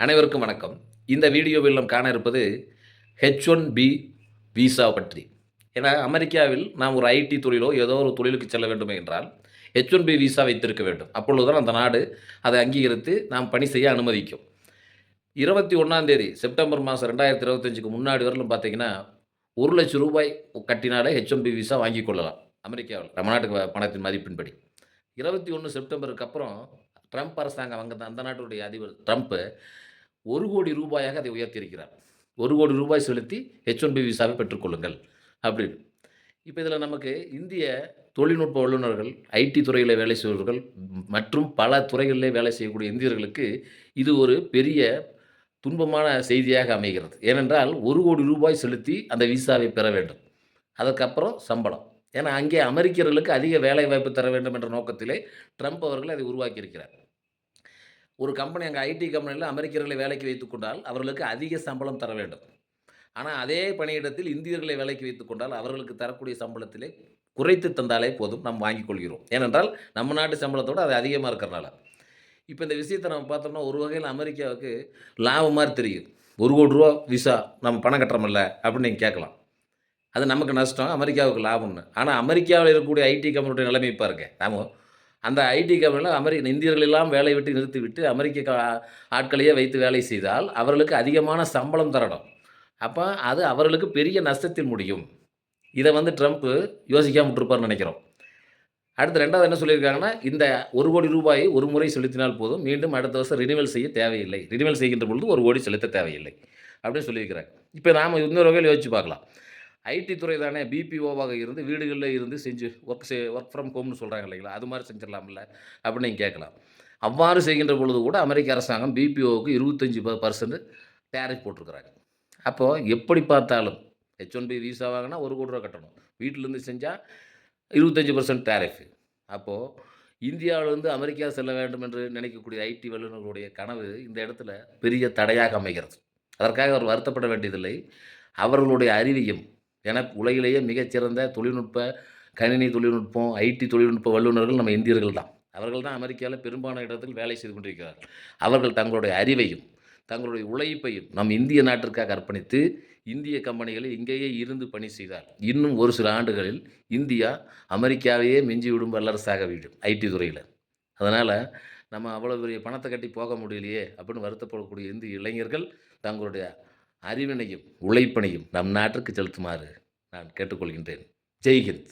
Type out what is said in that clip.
அனைவருக்கும் வணக்கம். இந்த வீடியோவில் நாம் காண இருப்பது H1B விசா பற்றி. ஏன்னா அமெரிக்காவில் நாம் ஒரு ஐடி தொழிலோ, ஏதோ ஒரு தொழிலுக்கு செல்ல வேண்டுமே என்றால், H1B விசா வைத்திருக்க வேண்டும். அப்பொழுதுதான் அந்த நாடு அதை அங்கீகரித்து நாம் பணி செய்ய அனுமதிக்கும். 21ஆம் தேதி செப்டம்பர் மாதம் 2025க்கு முன்னாடி வரலும் பார்த்தீங்கன்னா, ரூ. 1,00,000 கட்டினாலே H1B விசா வாங்கிக் கொள்ளலாம். அமெரிக்காவில் நம்ம நாட்டு பணத்தின் மதிப்பின்படி. 21 செப்டம்பருக்கு அப்புறம் ட்ரம்ப் அரசாங்கம் அந்த நாட்டுடைய அதிபர் ட்ரம்ப் ரூ. 1,00,00,000 அதை உயர்த்தியிருக்கிறார். ரூ. 1,00,00,000 செலுத்தி H1B விசாவை பெற்றுக்கொள்ளுங்கள் அப்படின்னு. இப்ப இதில நமக்கு இந்திய தொழில்நுட்ப வல்லுநர்கள், ஐடி துறையில வேலை செய்பவர்கள் மற்றும் பல துறைகளிலே வேலை செய்யக்கூடிய இந்தியர்களுக்கு இது ஒரு பெரிய துன்பமான செய்தியாக அமைகிறது. ஏனென்றால் ரூ. 1,00,00,000 செலுத்தி அந்த விசாவை பெற வேண்டும். அதற்கப்புறம் சம்பளம். ஏன்னா, அங்கே அமெரிக்கர்களுக்கு அதிக வேலைவாய்ப்பு தர வேண்டும் என்ற நோக்கத்திலே ட்ரம்ப் அவர்கள் அதை உருவாக்கியிருக்கிறார். ஒரு கம்பெனி அங்க ஐடி கம்பெனில அமெரிக்கர்களை வேலைக்கு வைத்துக் கொண்டால், அவர்களுக்கு அதிக சம்பளம் தர வேண்டும். ஆனா, அதே பணியிடத்தில் இந்தியர்களை வேலைக்கு வைத்துக் கொண்டால், அவர்களுக்கு தரக்கூடிய சம்பளத்திலே குறைத்து தந்தாலே போதும், நாம் வாங்கிக் கொள்கிறோம். ஏனென்றால், நம்ம நாட்டு சம்பளத்தோட அது அதிகமா இருக்கிறனால. இப்ப இந்த விஷயத்த நம்ம பார்த்தோம்னா, ஒரு வகையில அமெரிக்காவுக்கு லாபம் மாரி தெரியுது. ரூ. 1,00,00,000 விசா நம்ம பணம் கட்டுறோம்ல அப்படின்னு நீங்க கேட்கலாம். அது நமக்கு நஷ்டம், அமெரிக்காவுக்கு லாபம்னு. ஆனா, அமெரிக்காவில இருக்கக்கூடிய ஐடி கம்பெனியுடைய நிலைமைய பாருங்க. நாம அந்த ஐடி கம்பெனில இந்தியர்கள் எல்லாம் வேலைய விட்டு நிறுத்திவிட்டு, அமெரிக்க ஆட்களையே வைத்து வேலை செய்தால், அவர்களுக்கு அதிகமான சம்பளம் தரணும். அப்ப அது அவர்களுக்கு பெரிய நஷ்டத்தில் முடியும். இத வந்து ட்ரம்ப் யோசிக்காம விட்டுருப்பார்ன்னு நெனைக்கிறோம். அடுத்து 2வது என்ன சொல்லியிருக்காங்கன்னா, இந்த ரூ. 1,00,00,000 ஒரு முறை செலுத்தினால் போதும். மீண்டும் அடுத்த வருஷம் ரினிவல் செய்ய தேவையில்லை. ரினிவல் செய்கின்ற பொழுது ரூ. 1,00,00,000 செலுத்த தேவையில்லை. அப்படின்னு சொல்லியிருக்கிறாங்க. இப்ப நாம இன்னொரு வகையில யோசிச்சு பார்க்கலாம். ஐடி துறை தானே பிபிஓவாக இருந்து வீடுகள்ல இருந்து செஞ்சு வொர்க் ஃப்ரம் ஹோம்னு சொல்றாங்க இல்லைங்களா? அது மாரி செஞ்சிடலாம்ல அப்படின்னு நீங்க கேட்கலாம். அவ்வாறு செய்கின்ற பொழுது கூட அமெரிக்க அரசாங்கம் பிபிஓவுக்கு 25% டேரிஃப் போட்டிருக்கிறாங்க. அப்போ எப்படி பார்த்தாலும் H1B விசா வாங்குனா ரூ. 1,00,00,000 கட்டணும். வீட்டிலேருந்து செஞ்சா 25% டேரிஃப். அப்போ இந்தியாவிலிருந்து அமெரிக்கா செல்ல வேண்டும் என்று நினைக்கக்கூடிய ஐடி வல்லுநர்களுடைய கனவு இந்த இடத்துல பெரிய தடையாக அமைகிறது. அதற்காக அவர் வருத்தப்பட வேண்டியதில்லை. அவர்களுடைய அறிவையும் உலகிலேயே மிகச்சிறந்த கணினி தொழில்நுட்பம், ஐடி தொழில்நுட்ப வல்லுநர்கள் நம்ம இந்தியர்கள் தான். அவர்கள் தான் அமெரிக்காவில பெரும்பாலான இடத்தில் வேலை செய்து கொண்டிருக்கிறார்கள். அவர்கள் தங்களுடைய அறிவையும், தங்களுடைய உழைப்பையும் நம் இந்திய நாட்டிற்காக அர்ப்பணித்து, இந்திய கம்பெனிகளில் இங்கேயே இருந்து பணி செய்தால், இன்னும் ஒரு சில ஆண்டுகளில் இந்தியா அமெரிக்காவையே மிஞ்சிவிடும் வல்லரசாகிவிடும் ஐடி துறையில. அதனால நம்ம அவ்வளோ பெரிய பணத்த கட்டி போக முடியலையே அப்படின்னு வருத்தப்படக்கூடிய இந்திய இளைஞர்கள் தங்களுடைய அறிவினையும், உழைப்பினையும் நம் நாட்டிற்கு செலுத்துமாறு நான் கேட்டுக்கொள்கின்றேன். ஜெய் ஹிந்த்.